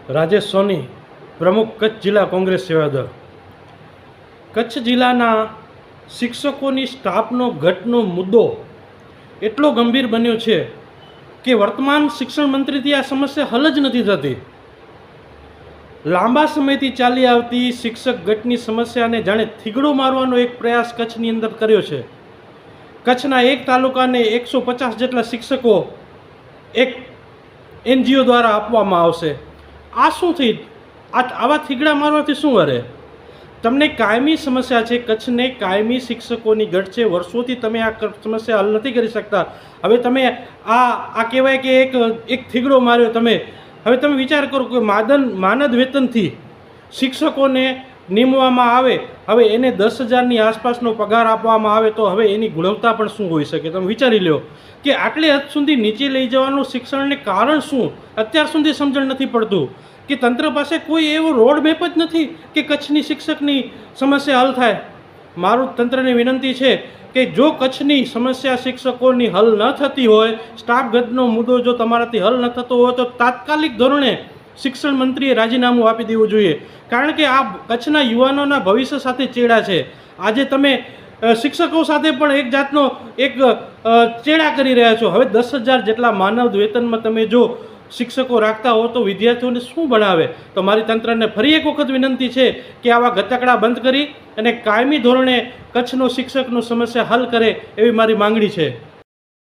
રાજેશ સોની, પ્રમુખ કચ્છ જિલ્લા કોંગ્રેસ સેવાદળ। કચ્છ જિલ્લાના શિક્ષકોની સ્ટાફનો ઘટનો મુદ્દો એટલો ગંભીર બન્યો છે કે વર્તમાન શિક્ષણ મંત્રીથી આ સમસ્યા હલ જ નથી થતી। લાંબા સમયથી ચાલી આવતી શિક્ષક ઘટની સમસ્યાને જાણે થીગડો મારવાનો એક પ્રયાસ કચ્છની અંદર કર્યો છે। કચ્છના એક તાલુકાને 150 જેટલા શિક્ષકો એક NGO દ્વારા આપવામાં આવશે। આ શું થઈ? આવા થીગડા મારવાથી શું વરે? તમને કાયમી સમસ્યા છે, કચ્છને કાયમી શિક્ષકોની ઘટ છે, વર્ષોથી તમે આ સમસ્યા હલ નથી કરી શકતા। હવે તમે આ કહેવાય કે એક થીગડો માર્યો તમે। હવે તમે વિચાર કરો કે માનદ વેતનથી શિક્ષકોને નીમવામાં આવે, હવે એને 10,000ની આસપાસનો પગાર આપવામાં આવે તો હવે એની ગુણવત્તા પણ શું હોઈ શકે? તમે વિચારી લો કે આટલી હદ સુધી નીચે લઈ જવાનું શિક્ષણને કારણ શું? અત્યાર સુધી સમજણ નથી પડતું કે તંત્ર પાસે કોઈ એવો રોડ મેપ જ નથી કે કચ્છની શિક્ષકની સમસ્યા હલ થાય। મારું તંત્રને વિનંતી છે કે જો કચ્છની સમસ્યા શિક્ષકોની હલ ન થતી હોય, સ્ટાફ ઘટનો મુદ્દો જો તમારાથી હલ ન થતો હોય તો તાત્કાલિક ધોરણે શિક્ષણ મંત્રીએ રાજીનામું આપી દેવું જોઈએ। કારણ કે આ કચ્છના યુવાનોના ભવિષ્ય સાથે ચેડા છે। આજે તમે શિક્ષકો સાથે પણ એક જાતનો ચેડા કરી રહ્યા છો। હવે 10,000 જેટલા માનવ વેતનમાં તમે જો શિક્ષકો રાખતા હો તો વિદ્યાર્થીઓને શું ભણાવે? તો મારી તંત્રને ફરી એક વખત વિનંતી છે કે આવા ગતકડા બંધ કરી અને કાયમી ધોરણે કચ્છનો શિક્ષકનો સમસ્યા હલ કરે એવી મારી માંગણી છે।